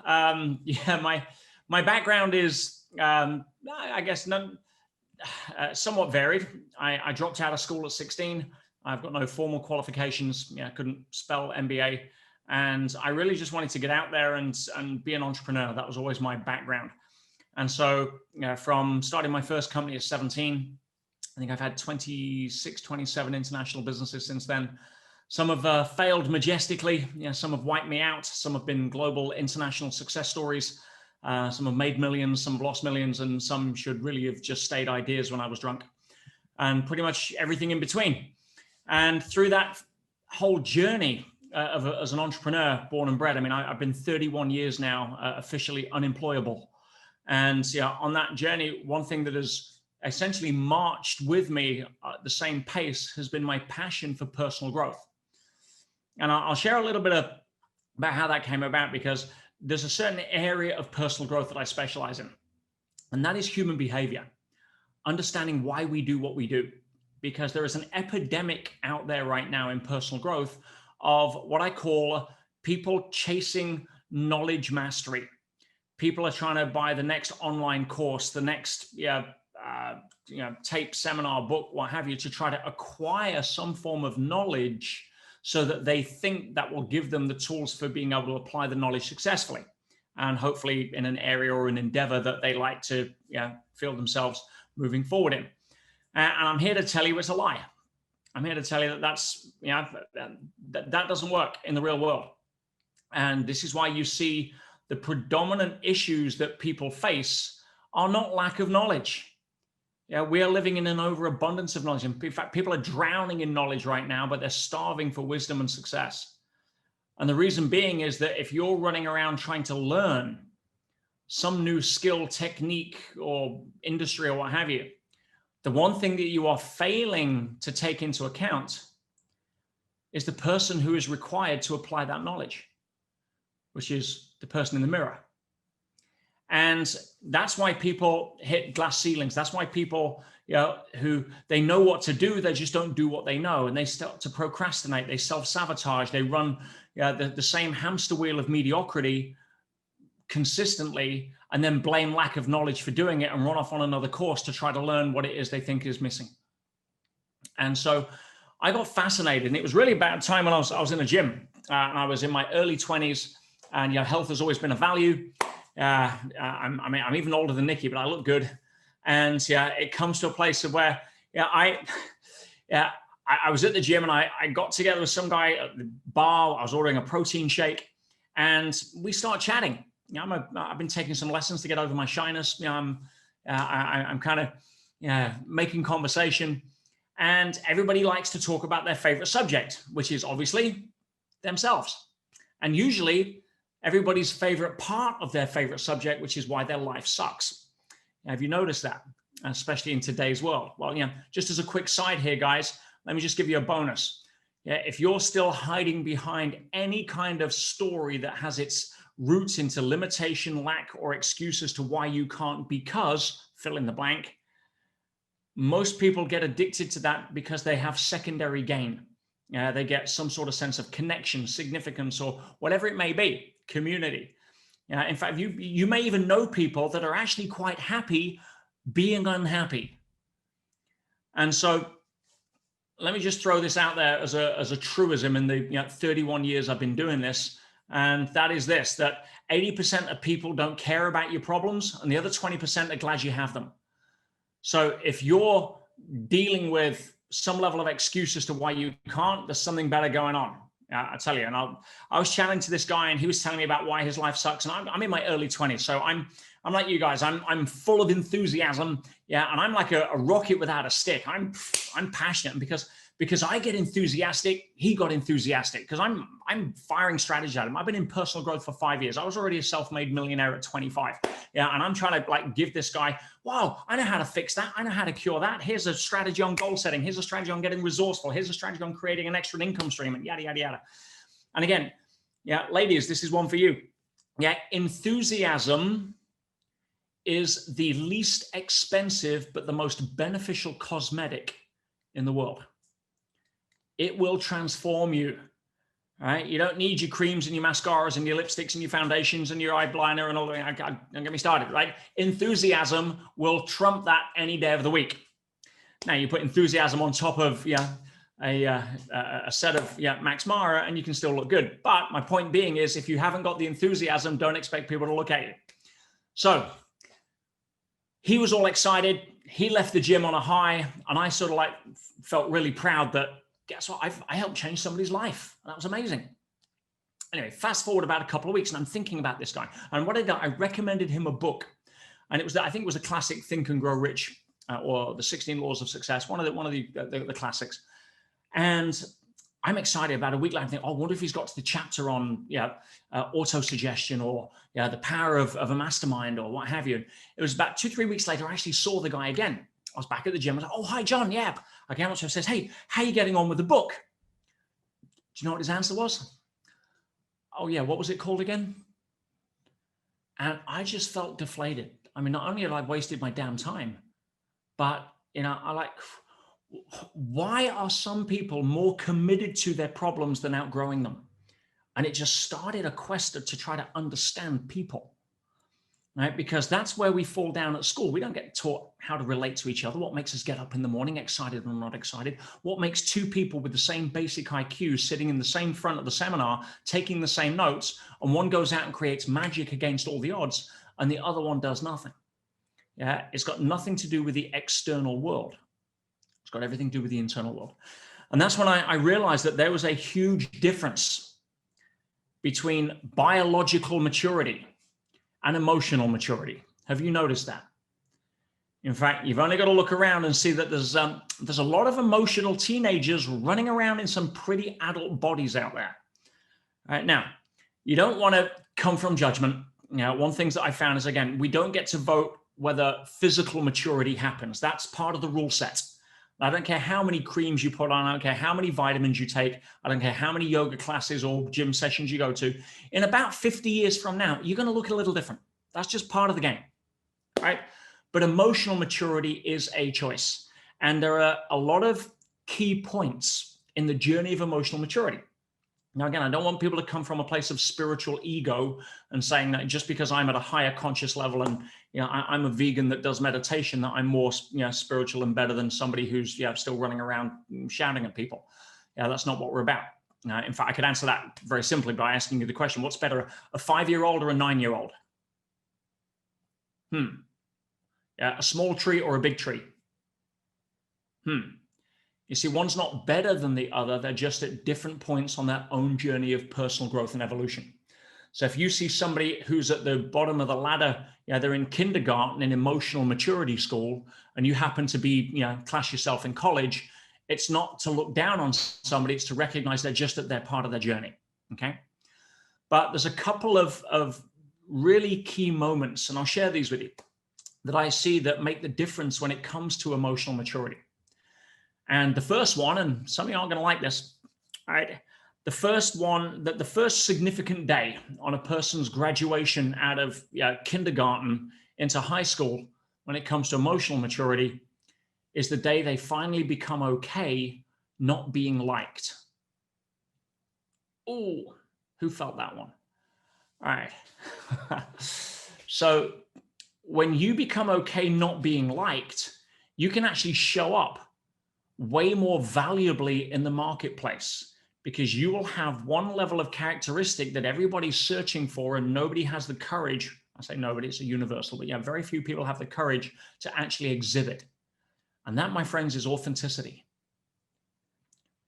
Yeah, my background is, I guess, somewhat varied. I dropped out of school at 16. I've got no formal qualifications. Yeah, I couldn't spell MBA. And I really just wanted to get out there and be an entrepreneur. That was always my background. And so from starting my first company at 17, I think I've had 26, 27 international businesses since then. Some have failed majestically. Some have wiped me out. Some have been global international success stories. Some have made millions, some have lost millions, and some should really have just stayed ideas when I was drunk, and pretty much everything in between. And through that whole journey as an entrepreneur, born and bred, I mean, I've been 31 years now, officially unemployable. And on that journey, one thing that has essentially marched with me at the same pace has been my passion for personal growth. And I'll share a little bit about how that came about, because there's a certain area of personal growth that I specialize in, and that is human behavior, understanding why we do what we do. Because there is an epidemic out there right now in personal growth of what I call people chasing knowledge mastery. People are trying to buy the next online course, the next tape, seminar, book, what have you, to try to acquire some form of knowledge so that they think that will give them the tools for being able to apply the knowledge successfully, and hopefully in an area or an endeavor that they like to feel themselves moving forward in. And I'm here to tell you it's a lie. I'm here to tell you that doesn't work in the real world. And this is why you see the predominant issues that people face are not lack of knowledge. We are living in an overabundance of knowledge. In fact, people are drowning in knowledge right now, but they're starving for wisdom and success. And the reason being is that if you're running around trying to learn some new skill, technique, or industry, or what have you, the one thing that you are failing to take into account is the person who is required to apply that knowledge, which is the person in the mirror. And that's why people hit glass ceilings. That's why people, who they know what to do, they just don't do what they know. And they start to procrastinate. They self-sabotage. They run the same hamster wheel of mediocrity consistently, and then blame lack of knowledge for doing it and run off on another course to try to learn what it is they think is missing. And so I got fascinated. And it was really about a time when I was in a gym, and I was in my early 20s, and health has always been a value. I'm even older than Nikki, but I look good. And it comes to a place of where I was at the gym, and I got together with some guy at the bar. I was ordering a protein shake, and we start chatting. I've been taking some lessons to get over my shyness. I'm kind of making conversation, and everybody likes to talk about their favorite subject, which is obviously themselves. And usually everybody's favorite part of their favorite subject, which is why their life sucks. Have you noticed that? Especially in today's world. Well, just as a quick side here, guys, let me just give you a bonus. If you're still hiding behind any kind of story that has its roots into limitation, lack, or excuses to why you can't, because fill in the blank, most people get addicted to that because they have secondary gain. They get some sort of sense of connection, significance, or whatever it may be. Community. In fact, you may even know people that are actually quite happy being unhappy. And so let me just throw this out there as a truism in the 31 years I've been doing this. And that is this, that 80% of people don't care about your problems, and the other 20% are glad you have them. So if you're dealing with some level of excuse as to why you can't, there's something better going on. I tell you. And I was chatting to this guy, and he was telling me about why his life sucks. And I'm in my early 20s. So I'm like you guys. I'm full of enthusiasm. And I'm like a rocket without a stick. I'm passionate, because I get enthusiastic, he got enthusiastic, because I'm firing strategy at him. I've been in personal growth for 5 years. I was already a self-made millionaire at 25. And I'm trying to give this guy, wow, I know how to fix that. I know how to cure that. Here's a strategy on goal setting. Here's a strategy on getting resourceful. Here's a strategy on creating an extra income stream, and yada, yada, yada. And again, ladies, this is one for you. Enthusiasm is the least expensive, but the most beneficial cosmetic in the world. It will transform you. All right. You don't need your creams and your mascaras and your lipsticks and your foundations and your eyeliner and all that. Don't get me started, right? Enthusiasm will trump that any day of the week. Now you put enthusiasm on top of a set of Max Mara and you can still look good. But my point being is, if you haven't got the enthusiasm, don't expect people to look at you. So he was all excited. He left the gym on a high, and I sort of like felt really proud that, guess what? I helped change somebody's life. That was amazing. Anyway, fast forward about a couple of weeks, and I'm thinking about this guy. And what I did, I recommended him a book, and it was, I think it was a classic, Think and Grow Rich, or the 16 Laws of Success, one of the classics. And I'm excited. About a week later, I think, oh, I wonder if he's got to the chapter on auto-suggestion, or the power of a mastermind, or what have you. It was about 2-3 weeks later, I actually saw the guy again. I was back at the gym. I was like, oh, hi, John. Yeah. I came up to him and says, hey, how are you getting on with the book? Do you know what his answer was? Oh, yeah. What was it called again? And I just felt deflated. I mean, not only had I wasted my damn time, but, I like, why are some people more committed to their problems than outgrowing them? And it just started a quest to try to understand people, right? Because that's where we fall down at school. We don't get taught how to relate to each other. What makes us get up in the morning, excited or not excited? What makes two people with the same basic IQ sitting in the same front of the seminar, taking the same notes, and one goes out and creates magic against all the odds, and the other one does nothing? Yeah, it's got nothing to do with the external world. It's got everything to do with the internal world. And that's when I realized that there was a huge difference between biological maturity and emotional maturity. Have you noticed that? In fact, you've only got to look around and see that there's a lot of emotional teenagers running around in some pretty adult bodies out there. All right, now, you don't want to come from judgment. One thing that I found is, again, we don't get to vote whether physical maturity happens. That's part of the rule set. I don't care how many creams you put on. I don't care how many vitamins you take. I don't care how many yoga classes or gym sessions you go to. In about 50 years from now, you're going to look a little different. That's just part of the game, right? But emotional maturity is a choice. And there are a lot of key points in the journey of emotional maturity. Now, again, I don't want people to come from a place of spiritual ego and saying that just because I'm at a higher conscious level and I'm a vegan that does meditation, that I'm more spiritual and better than somebody who's still running around shouting at people. That's not what we're about. In fact, I could answer that very simply by asking you the question: what's better, a 5-year-old or a 9-year-old? A small tree or a big tree? You see, one's not better than the other. They're just at different points on their own journey of personal growth and evolution. So if you see somebody who's at the bottom of the ladder, they're in kindergarten, in emotional maturity school, and you happen to be, class yourself in college, it's not to look down on somebody, it's to recognize they're just at their part of their journey, okay? But there's a couple of really key moments, and I'll share these with you, that I see that make the difference when it comes to emotional maturity. And the first one, and some of you aren't going to like this, all right? The first one, that the first significant day on a person's graduation out of kindergarten into high school, when it comes to emotional maturity, is the day they finally become okay not being liked. Oh, who felt that one? All right. So when you become okay not being liked, you can actually show up way more valuably in the marketplace, because you will have one level of characteristic that everybody's searching for, and nobody has the courage. I say nobody, it's a universal, but very few people have the courage to actually exhibit. And that, my friends, is authenticity.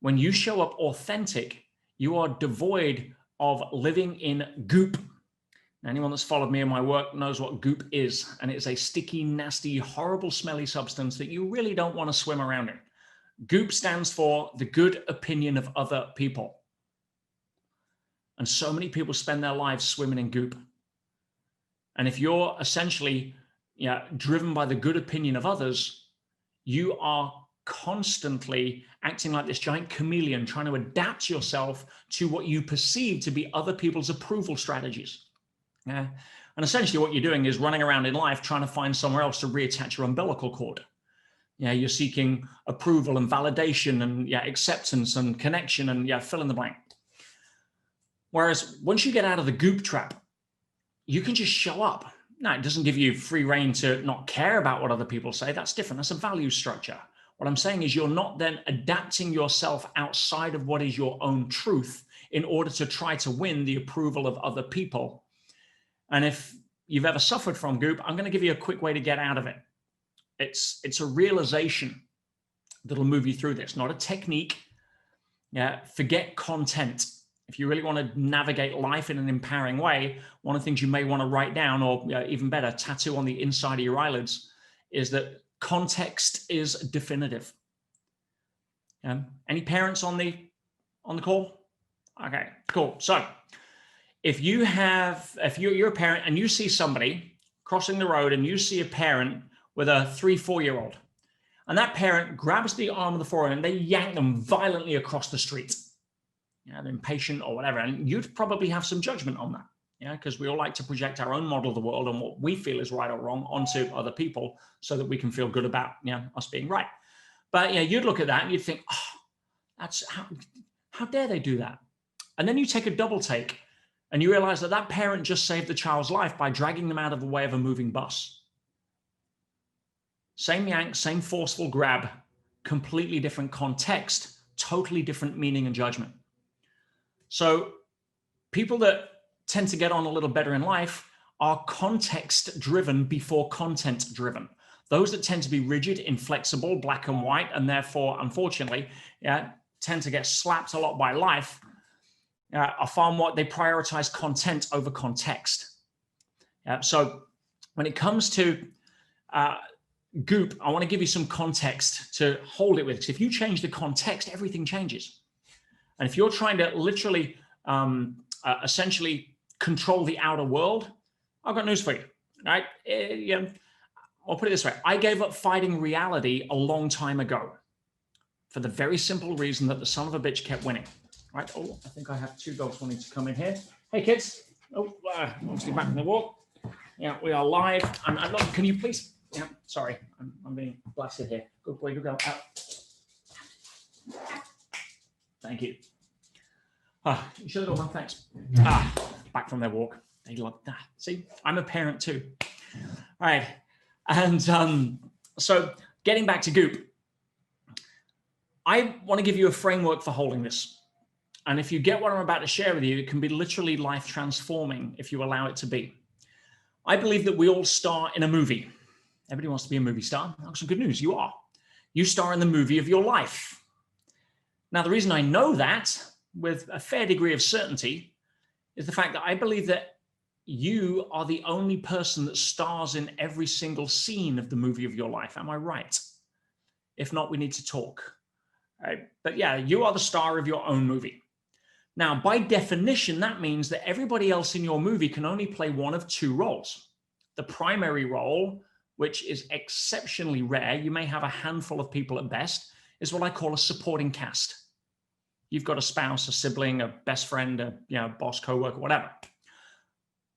When you show up authentic, you are devoid of living in goop. Anyone that's followed me in my work knows what goop is, and it's a sticky, nasty, horrible, smelly substance that you really don't want to swim around in. Goop stands for the good opinion of other people. And so many people spend their lives swimming in goop. And if you're essentially driven by the good opinion of others, you are constantly acting like this giant chameleon, trying to adapt yourself to what you perceive to be other people's approval strategies. And essentially what you're doing is running around in life trying to find somewhere else to reattach your umbilical cord. You're seeking approval and validation and acceptance and connection and fill in the blank. Whereas once you get out of the Goop trap, you can just show up. Now, it doesn't give you free rein to not care about what other people say. That's different. That's a value structure. What I'm saying is you're not then adapting yourself outside of what is your own truth in order to try to win the approval of other people. And if you've ever suffered from Goop, I'm going to give you a quick way to get out of it. It's a realization that'll move you through this, not a technique. Yeah, forget content. If you really want to navigate life in an empowering way, one of the things you may want to write down, or even better, tattoo on the inside of your eyelids, is that context is definitive. Any parents on the call? Okay, cool. So if you're a parent and you see somebody crossing the road and you see a parent with a 3-4-year-old, and that parent grabs the arm of the 4-year-old and they yank them violently across the street, they're impatient or whatever, and you'd probably have some judgment on that, because we all like to project our own model of the world and what we feel is right or wrong onto other people so that we can feel good about us being right. But you'd look at that and you'd think, oh, that's how dare they do that? And then you take a double take and you realize that that parent just saved the child's life by dragging them out of the way of a moving bus. Same yank, same forceful grab, completely different context, totally different meaning and judgment. So people that tend to get on a little better in life are context driven before content driven. Those that tend to be rigid, inflexible, black and white, and therefore, unfortunately, tend to get slapped a lot by life, are far more, they prioritize content over context. So when it comes to Goop, I want to give you some context to hold it with, because if you change the context, everything changes. And if you're trying to literally, essentially control the outer world, I've got news for you, right? I'll put it this way. I gave up fighting reality a long time ago for the very simple reason that the son of a bitch kept winning, right? Oh, I think I have 2 dogs wanting to come in here. Hey, kids. Oh, obviously back from the walk. Yeah, we are live. Look, can you please? Yeah, sorry, I'm being blasted here. Good boy, good girl. Out. Thank you. You should have done one, thanks. Back from their walk. They love that. See, I'm a parent too. All right. And so getting back to Goop, I want to give you a framework for holding this. And if you get what I'm about to share with you, it can be literally life transforming if you allow it to be. I believe that we all star in a movie. Everybody wants to be a movie star. That's some good news. You are. You star in the movie of your life. Now, the reason I know that with a fair degree of certainty is the fact that I believe that you are the only person that stars in every single scene of the movie of your life. Am I right? If not, we need to talk. Right? But yeah, you are the star of your own movie. Now, by definition, that means that everybody else in your movie can only play one of 2 roles. The primary role, which is exceptionally rare, you may have a handful of people at best, is what I call a supporting cast. You've got a spouse, a sibling, a best friend, a boss, coworker, whatever.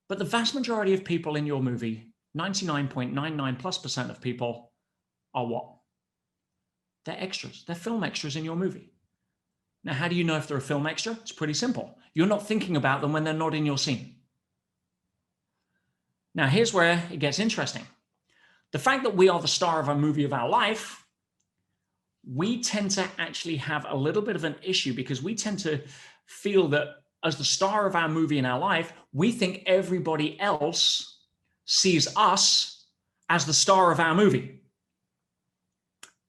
But the vast majority of people in your movie, 99.99+% of people, are what? They're extras. They're film extras in your movie. Now, how do you know if they're a film extra? It's pretty simple. You're not thinking about them when they're not in your scene. Now, here's where it gets interesting. The fact that we are the star of a movie of our life, we tend to actually have a little bit of an issue because we tend to feel that as the star of our movie in our life, we think everybody else sees us as the star of our movie.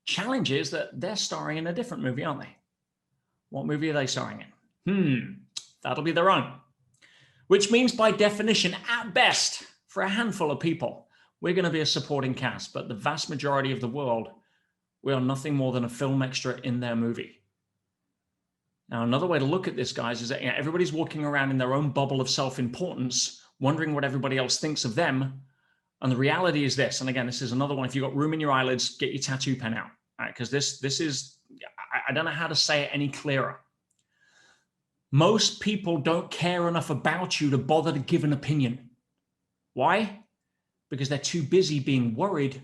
Challenge is that they're starring in a different movie, aren't they? What movie are they starring in? That'll be their own. Which means by definition, at best, for a handful of people, we're going to be a supporting cast, but the vast majority of the world, we are nothing more than a film extra in their movie. Now, another way to look at this, guys, is that everybody's walking around in their own bubble of self-importance, wondering what everybody else thinks of them. And the reality is this, and again, this is another one. If you've got room in your eyelids, get your tattoo pen out, because this is, I don't know how to say it any clearer. Most people don't care enough about you to bother to give an opinion. Why? Because they're too busy being worried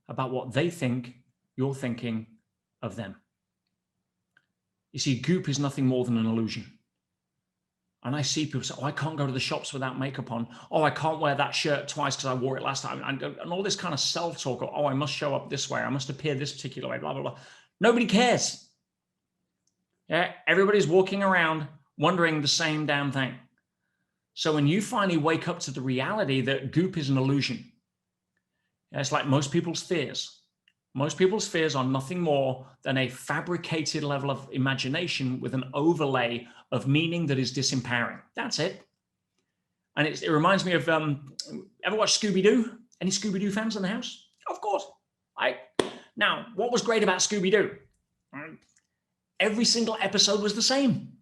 about what they think you're thinking of them. You see, Goop is nothing more than an illusion. And I see people say, oh, I can't go to the shops without makeup on. Oh, I can't wear that shirt twice because I wore it last time. And all this kind of self-talk. Oh, I must show up this way. I must appear this particular way, blah, blah, blah. Nobody cares. Yeah, everybody's walking around wondering the same damn thing. So when you finally wake up to the reality that Goop is an illusion, it's like most people's fears. Most people's fears are nothing more than a fabricated level of imagination with an overlay of meaning that is disempowering. That's it. And it reminds me of, ever watched Scooby-Doo? Any Scooby-Doo fans in the house? Of course. Now, what was great about Scooby-Doo? Every single episode was the same.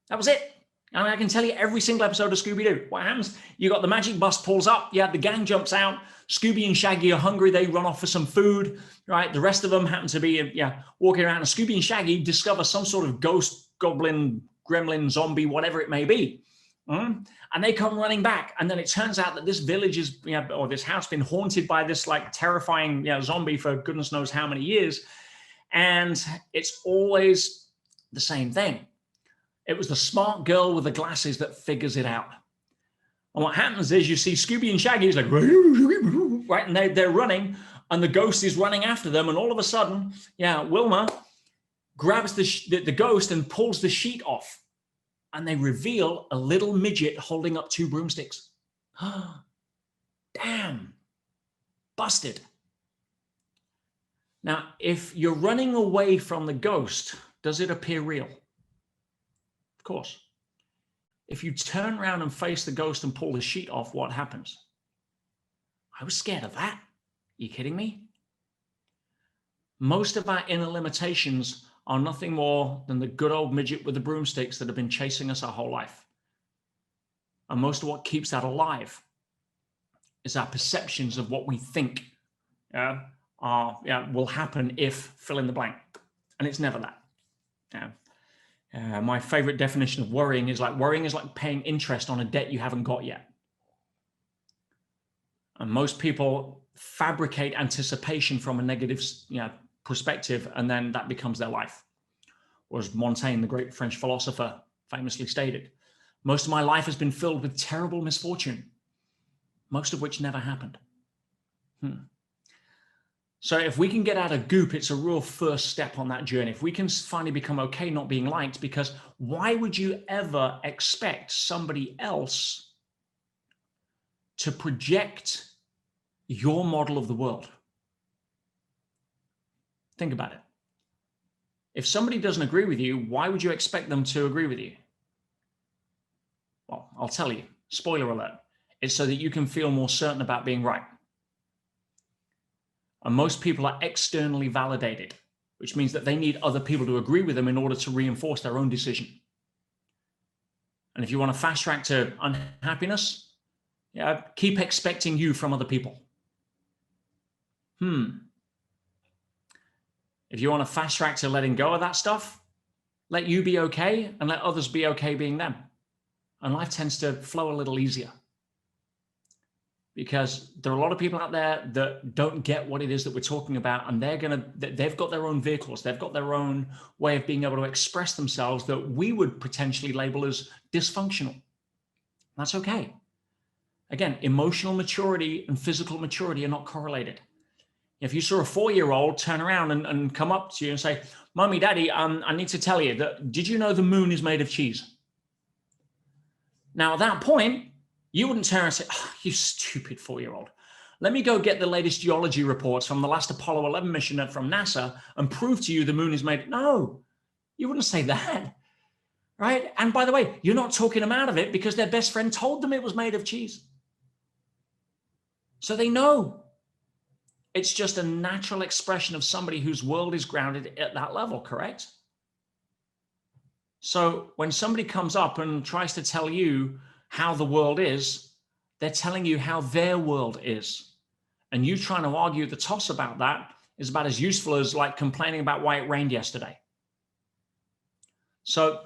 That was it. I mean, I can tell you every single episode of Scooby-Doo. What happens? You got the magic bus pulls up. Yeah, the gang jumps out. Scooby and Shaggy are hungry. They run off for some food, right? The rest of them happen to be, walking around. And Scooby and Shaggy discover some sort of ghost, goblin, gremlin, zombie, whatever it may be. And they come running back. And then it turns out that this village is, or this house been haunted by this like terrifying zombie for goodness knows how many years. And it's always the same thing. It was the smart girl with the glasses that figures it out. And what happens is you see Scooby and Shaggy is like, right, and they're running, and the ghost is running after them. And all of a sudden, Wilma grabs the ghost and pulls the sheet off. And they reveal a little midget holding up 2 broomsticks. Damn, busted. Now, if you're running away from the ghost, does it appear real? Of course. If you turn around and face the ghost and pull the sheet off, what happens? I was scared of that. Are you kidding me? Most of our inner limitations are nothing more than the good old midget with the broomsticks that have been chasing us our whole life. And most of what keeps that alive is our perceptions of what we think will happen if fill in the blank. And it's never that. My favorite definition of worrying is like paying interest on a debt you haven't got yet. And most people fabricate anticipation from a negative perspective, and then that becomes their life. Or as Montaigne, the great French philosopher, famously stated, most of my life has been filled with terrible misfortune, most of which never happened. So if we can get out of Goop, it's a real first step on that journey. If we can finally become okay not being liked, because why would you ever expect somebody else to project your model of the world? Think about it. If somebody doesn't agree with you, why would you expect them to agree with you? Well, I'll tell you, spoiler alert, it's so that you can feel more certain about being right. And most people are externally validated, which means that they need other people to agree with them in order to reinforce their own decision. And if you want to fast track to unhappiness, keep expecting you from other people. If you want to fast track to letting go of that stuff, let you be okay and let others be okay being them. And life tends to flow a little easier. Because there are a lot of people out there that don't get what it is that we're talking about, and they've got their own vehicles, they've got their own way of being able to express themselves that we would potentially label as dysfunctional. That's okay. Again, emotional maturity and physical maturity are not correlated. If you saw a 4-year-old turn around and come up to you and say, Mommy, Daddy, I need to tell you that, did you know the moon is made of cheese? Now, at that point, you wouldn't turn and say, oh, you stupid 4-year-old. Let me go get the latest geology reports from the last Apollo 11 mission from NASA and prove to you the moon is made. No, you wouldn't say that, right? And by the way, you're not talking them out of it because their best friend told them it was made of cheese. So they know. It's just a natural expression of somebody whose world is grounded at that level, correct? So when somebody comes up and tries to tell you how the world is, they're telling you how their world is. And you trying to argue the toss about that is about as useful as like complaining about why it rained yesterday. So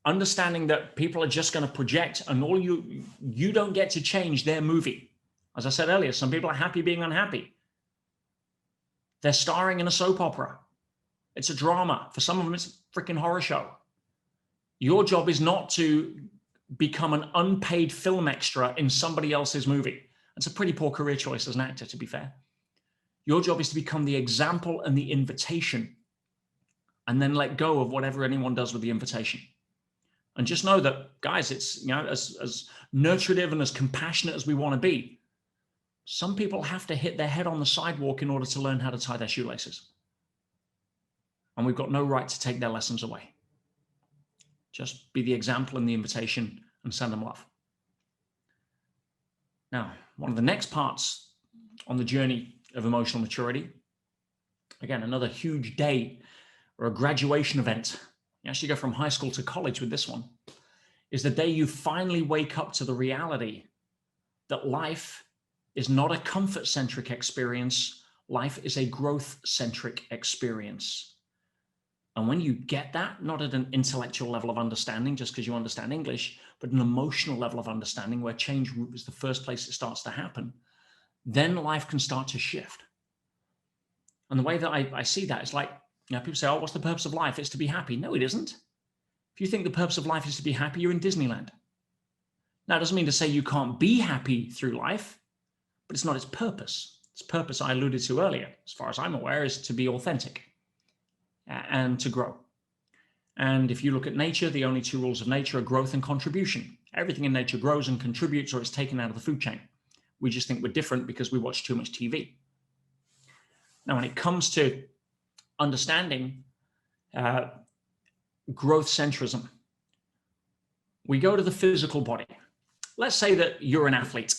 understanding that people are just going to project, and all you don't get to change their movie. As I said earlier, some people are happy being unhappy. They're starring in a soap opera. It's a drama. For some of them, it's a freaking horror show. Your job is not to become an unpaid film extra in somebody else's movie. That's a pretty poor career choice as an actor, to be fair. Your job is to become the example and the invitation, and then let go of whatever anyone does with the invitation. And just know that, guys, it's, as nurturative and as compassionate as we want to be, some people have to hit their head on the sidewalk in order to learn how to tie their shoelaces. And we've got no right to take their lessons away. Just be the example and the invitation and send them love. Now, one of the next parts on the journey of emotional maturity, again, another huge day or a graduation event. You actually go from high school to college with this one, is the day you finally wake up to the reality that life is not a comfort-centric experience. Life is a growth-centric experience. And when you get that, not at an intellectual level of understanding, just because you understand English, but an emotional level of understanding where change is the first place it starts to happen, then life can start to shift. And the way that I see that is like, people say, oh, what's the purpose of life? It's to be happy. No, it isn't. If you think the purpose of life is to be happy, you're in Disneyland. Now, it doesn't mean to say you can't be happy through life, but it's not its purpose. Its purpose, I alluded to earlier, as far as I'm aware, is to be authentic and to grow. And if you look at nature, the only two rules of nature are growth and contribution. Everything in nature grows and contributes, or it's taken out of the food chain. We just think we're different because we watch too much TV. Now, when it comes to understanding growth centrism, we go to the physical body. Let's say that you're an athlete,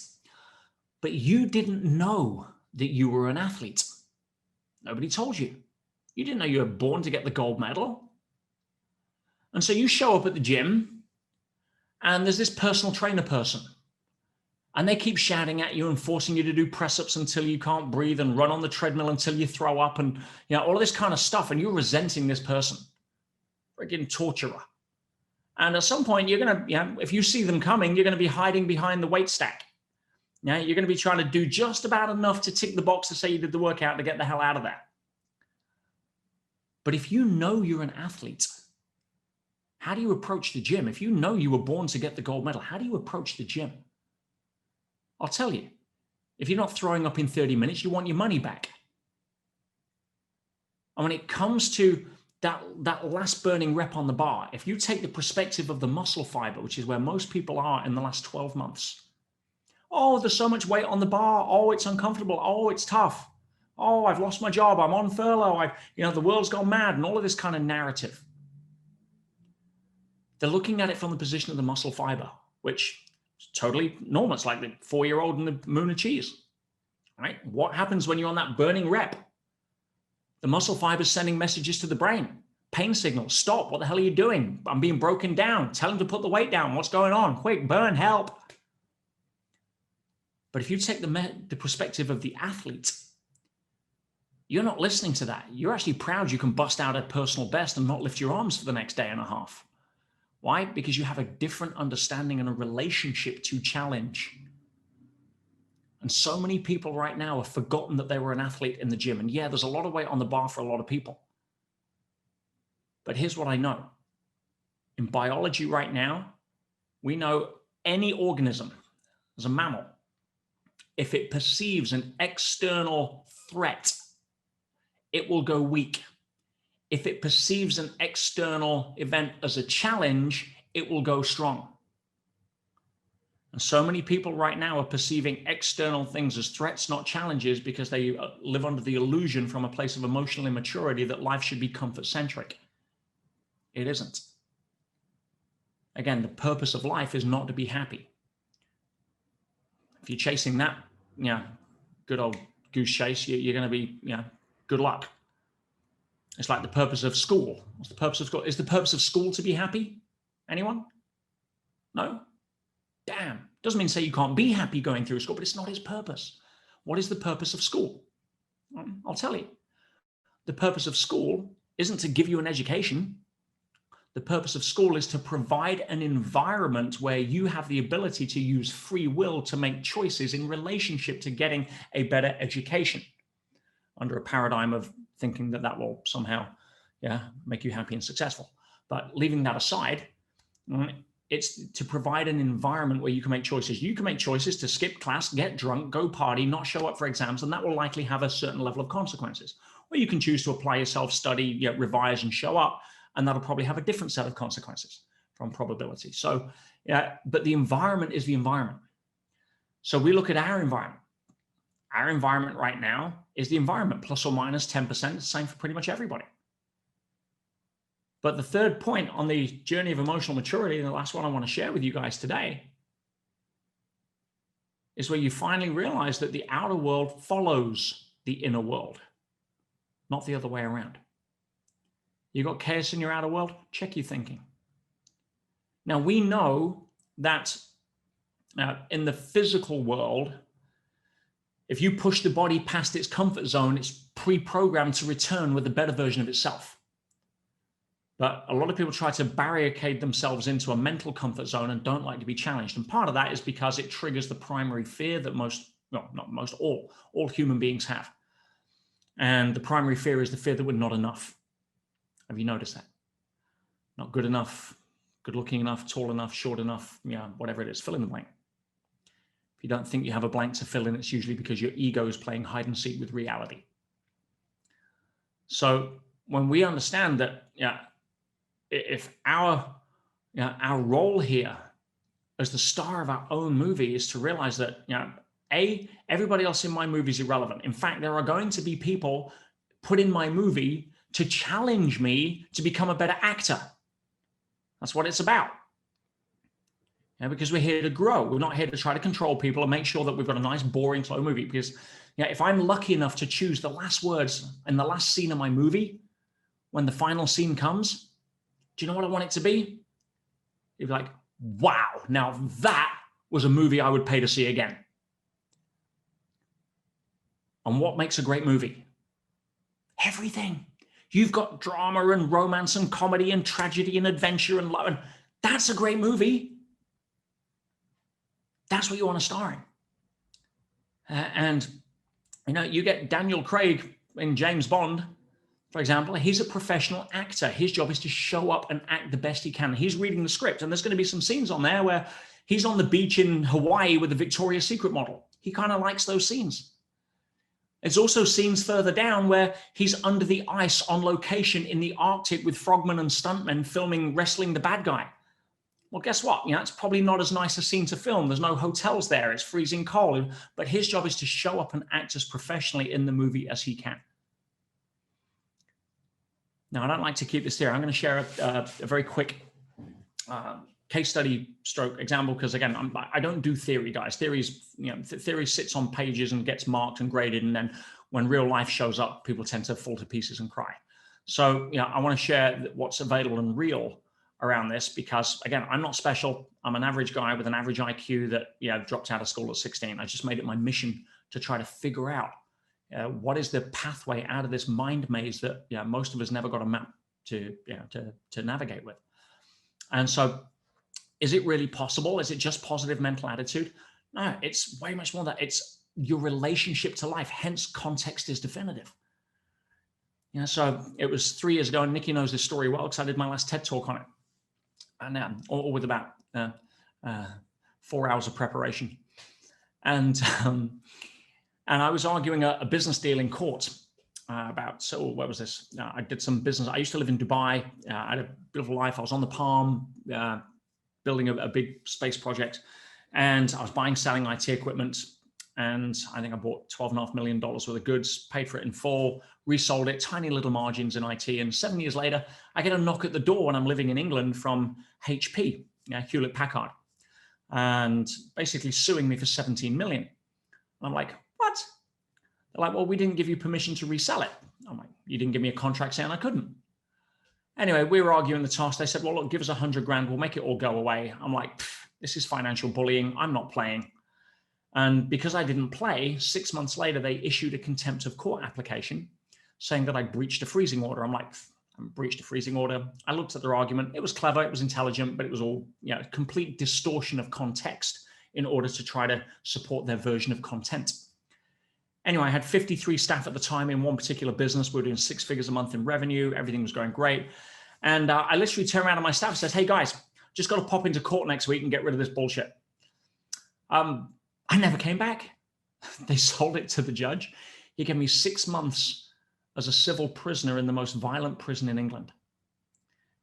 but you didn't know that you were an athlete. Nobody told you. You didn't know you were born to get the gold medal. And so you show up at the gym and there's this personal trainer person, and they keep shouting at you and forcing you to do press-ups until you can't breathe and run on the treadmill until you throw up and all of this kind of stuff. And you're resenting this person, freaking torturer. And at some point you're going to, if you see them coming, you're going to be hiding behind the weight stack. You're going to be trying to do just about enough to tick the box to say you did the workout to get the hell out of there. But if you know you're an athlete, how do you approach the gym? If you know you were born to get the gold medal, how do you approach the gym? I'll tell you, if you're not throwing up in 30 minutes, you want your money back. And when it comes to that last burning rep on the bar, if you take the perspective of the muscle fiber, which is where most people are in the last 12 months, oh, there's so much weight on the bar. Oh, it's uncomfortable. Oh, it's tough. Oh, I've lost my job. I'm on furlough. The world's gone mad, and all of this kind of narrative. They're looking at it from the position of the muscle fiber, which is totally normal. It's like the 4-year-old and the moon of cheese, right? What happens when you're on that burning rep? The muscle fiber is sending messages to the brain. Pain signals. Stop. What the hell are you doing? I'm being broken down. Tell him to put the weight down. What's going on? Quick, burn, help. But if you take the perspective of the athlete, you're not listening to that. You're actually proud you can bust out a personal best and not lift your arms for the next day and a half. Why? Because you have a different understanding and a relationship to challenge. And so many people right now have forgotten that they were an athlete in the gym. And yeah, there's a lot of weight on the bar for a lot of people. But here's what I know. In biology right now, we know any organism, as a mammal, if it perceives an external threat, it will go weak. If it perceives an external event as a challenge, it will go strong. And so many people right now are perceiving external things as threats, not challenges, because they live under the illusion from a place of emotional immaturity that life should be comfort-centric. It isn't. Again, the purpose of life is not to be happy. If you're chasing that, good old goose chase, you're going to be, good luck. It's like the purpose of school. What's the purpose of school? Is the purpose of school to be happy? Anyone? No? Damn. Doesn't mean to say you can't be happy going through school, but it's not its purpose. What is the purpose of school? I'll tell you. The purpose of school isn't to give you an education. The purpose of school is to provide an environment where you have the ability to use free will to make choices in relationship to getting a better education, under a paradigm of thinking that will somehow make you happy and successful. But leaving that aside, It's to provide an environment where you can make choices. You can make choices to skip class, get drunk, go party, not show up for exams, and that will likely have a certain level of consequences. Or you can choose to apply yourself, study, revise, and show up, and that'll probably have a different set of consequences from probability. So, but the environment is the environment. So we look at our environment. Our environment right now is the environment, plus or minus 10%, the same for pretty much everybody. But the third point on the journey of emotional maturity, and the last one I want to share with you guys today, is where you finally realize that the outer world follows the inner world, not the other way around. You got chaos in your outer world? Check your thinking. Now, we know that in the physical world, if you push the body past its comfort zone, it's pre-programmed to return with a better version of itself. But a lot of people try to barricade themselves into a mental comfort zone and don't like to be challenged. And part of that is because it triggers the primary fear that all human beings have. And the primary fear is the fear that we're not enough. Have you noticed that? Not good enough, good looking enough, tall enough, short enough, whatever it is, fill in the blank. If you don't think you have a blank to fill in, it's usually because your ego is playing hide and seek with reality. So when we understand that, if our role here as the star of our own movie is to realize that, everybody else in my movie is irrelevant. In fact, there are going to be people put in my movie to challenge me to become a better actor. That's what it's about. Because we're here to grow. We're not here to try to control people and make sure that we've got a nice, boring, slow movie. Because if I'm lucky enough to choose the last words in the last scene of my movie, when the final scene comes, do you know what I want it to be? You'd be like, wow, now that was a movie I would pay to see again. And what makes a great movie? Everything. You've got drama and romance and comedy and tragedy and adventure and love. And that's a great movie. That's what you want to star in. You get Daniel Craig in James Bond, for example. He's a professional actor. His job is to show up and act the best he can. He's reading the script, and there's going to be some scenes on there where he's on the beach in Hawaii with a Victoria's Secret model. He kind of likes those scenes. There's also scenes further down where he's under the ice on location in the Arctic with frogmen and stuntmen wrestling the bad guy. Well, guess what? It's probably not as nice a scene to film. There's no hotels there. It's freezing cold. But his job is to show up and act as professionally in the movie as he can. Now, I don't like to keep this here. I'm going to share a very quick case study stroke example, because again, I don't do theory, guys. Theory sits on pages and gets marked and graded, and then when real life shows up, people tend to fall to pieces and cry. So, I want to share what's available and real around this, because again, I'm not special. I'm an average guy with an average IQ that dropped out of school at 16. I just made it my mission to try to figure out what is the pathway out of this mind maze that most of us never got a map to navigate with. And so, is it really possible? Is it just positive mental attitude? No, it's way much more than that. It's your relationship to life. Hence, context is definitive. So it was 3 years ago, and Nikki knows this story well because I did my last TED talk on it, and all with about 4 hours of preparation. And I was arguing a business deal in court about, where was this? I did some business. I used to live in Dubai. I had a beautiful life. I was on the Palm, building a big space project, and I was buying, selling IT equipment. And I think I bought $12.5 million worth of goods, paid for it in full, resold it, tiny little margins in IT. And 7 years later, I get a knock at the door when I'm living in England from HP, Hewlett Packard, and basically suing me for 17 million. And I'm like, what? They're like, well, we didn't give you permission to resell it. I'm like, you didn't give me a contract saying I couldn't. Anyway, we were arguing the toss. They said, well, look, give us 100 grand. We'll make it all go away. I'm like, this is financial bullying. I'm not playing. And because I didn't play, 6 months later, they issued a contempt of court application saying that I breached a freezing order. I'm like, I breached a freezing order. I looked at their argument. It was clever. It was intelligent, but it was all, complete distortion of context in order to try to support their version of content. Anyway, I had 53 staff at the time in one particular business. We were doing 6 figures a month in revenue. Everything was going great. And I literally turned around to my staff and said, hey guys, Just got to pop into court next week and get rid of this bullshit. I never came back. They sold it to the judge. He gave me 6 months as a civil prisoner in the most violent prison in England.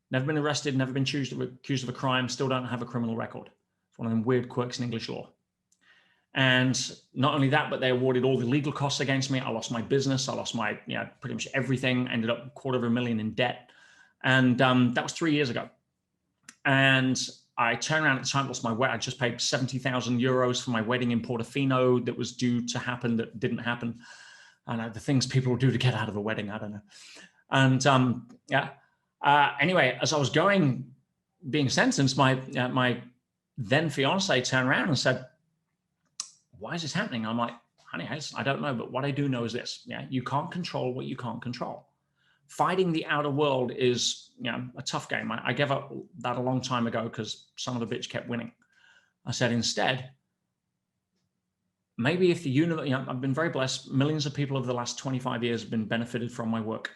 Never been arrested, never been accused of a crime, still don't have a criminal record. It's one of them weird quirks in English law. And not only that, but they awarded all the legal costs against me. I lost my business. I lost my, pretty much everything. Ended up $250,000 in debt. And that was 3 years ago. And I turned around at the time, lost my wedding. I just paid 70,000 euros for my wedding in Portofino that was due to happen that didn't happen. And the things people will do to get out of a wedding, I don't know. And anyway, as I was being sentenced, my then fiance turned around and said, "Why is this happening?" I'm like, "Honey, I don't know, but what I do know is this: you can't control what you can't control. Fighting the outer world is, a tough game. I gave up that a long time ago because son of a bitch kept winning. I said, instead, maybe if the universe, I've been very blessed. Millions of people over the last 25 years have been benefited from my work,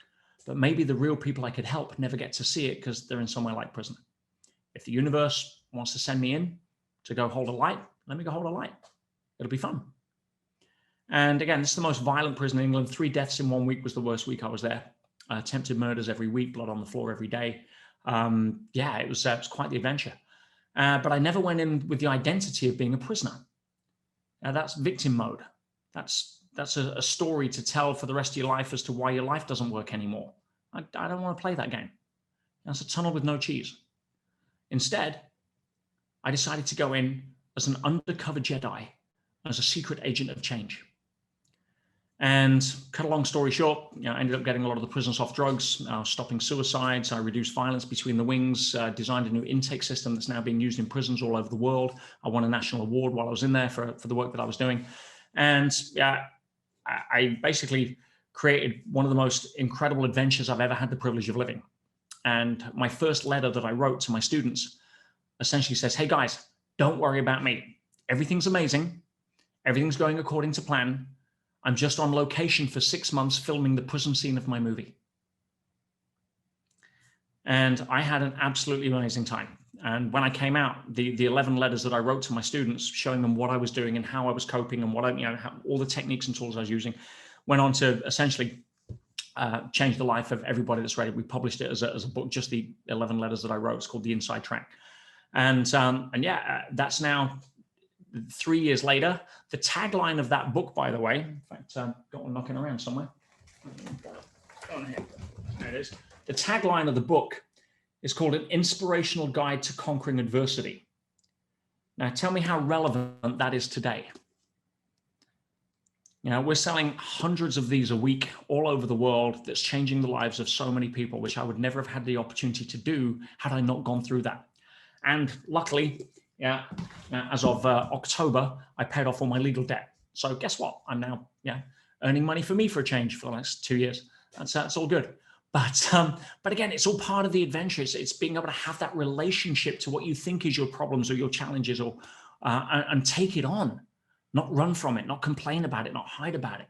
but maybe the real people I could help never get to see it because they're in somewhere like prison. If the universe wants to send me in to go hold a light, let me go hold a light. It'll be fun." And again, this is the most violent prison in England. 3 deaths in 1 week was the worst week I was there. Attempted murders every week, blood on the floor every day. It was quite the adventure. But I never went in with the identity of being a prisoner. Now that's victim mode. That's a story to tell for the rest of your life as to why your life doesn't work anymore. I don't want to play that game. That's a tunnel with no cheese. Instead, I decided to go in as an undercover Jedi, as a secret agent of change. And cut a long story short, I ended up getting a lot of the prisoners off drugs, stopping suicides. I reduced violence between the wings, designed a new intake system that's now being used in prisons all over the world. I won a national award while I was in there for the work that I was doing. And I basically created one of the most incredible adventures I've ever had the privilege of living. And my first letter that I wrote to my students essentially says, "Hey guys, don't worry about me. Everything's amazing. Everything's going according to plan. I'm just on location for 6 months filming the prison scene of my movie." And I had an absolutely amazing time. And when I came out, the 11 letters that I wrote to my students, showing them what I was doing and how I was coping and what all the techniques and tools I was using, went on to essentially change the life of everybody that's read it. We published it as a book, just the 11 letters that I wrote. It's called The Inside Track. And that's now 3 years later. The tagline of that book, by the way, in fact, got one knocking around somewhere. There it is. The tagline of the book is called An Inspirational Guide to Conquering Adversity. Now, tell me how relevant that is today. We're selling hundreds of these a week all over the world. That's changing the lives of so many people, which I would never have had the opportunity to do had I not gone through that. And luckily, as of October, I paid off all my legal debt. So guess what? I'm now earning money for me for a change for the next 2 years. That's all good. But again, it's all part of the adventure. It's being able to have that relationship to what you think is your problems or your challenges, and take it on, not run from it, not complain about it, not hide about it.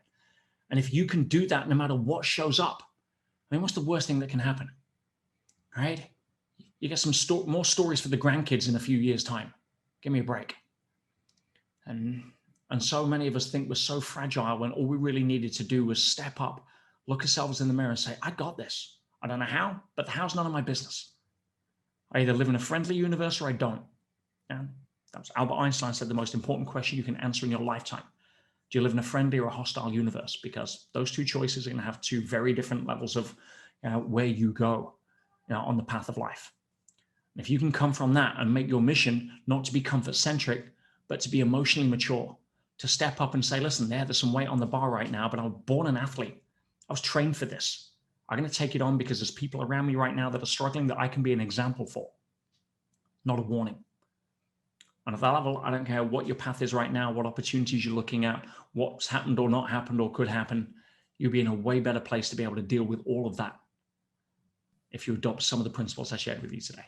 And if you can do that, no matter what shows up, I mean, what's the worst thing that can happen, right? You get some more stories for the grandkids in a few years' time. Give me a break. And so many of us think we're so fragile when all we really needed to do was step up, look ourselves in the mirror and say, "I got this. I don't know how, but the how's none of my business. I either live in a friendly universe or I don't." And that's Albert Einstein said the most important question you can answer in your lifetime. Do you live in a friendly or a hostile universe? Because those two choices are going to have two very different levels of where you go on the path of life. And if you can come from that and make your mission not to be comfort-centric, but to be emotionally mature, to step up and say, "Listen, there's some weight on the bar right now, but I was born an athlete. I was trained for this. I'm going to take it on because there's people around me right now that are struggling that I can be an example for, not a warning." And at that level, I don't care what your path is right now, what opportunities you're looking at, what's happened or not happened or could happen. You'll be in a way better place to be able to deal with all of that if you adopt some of the principles I shared with you today.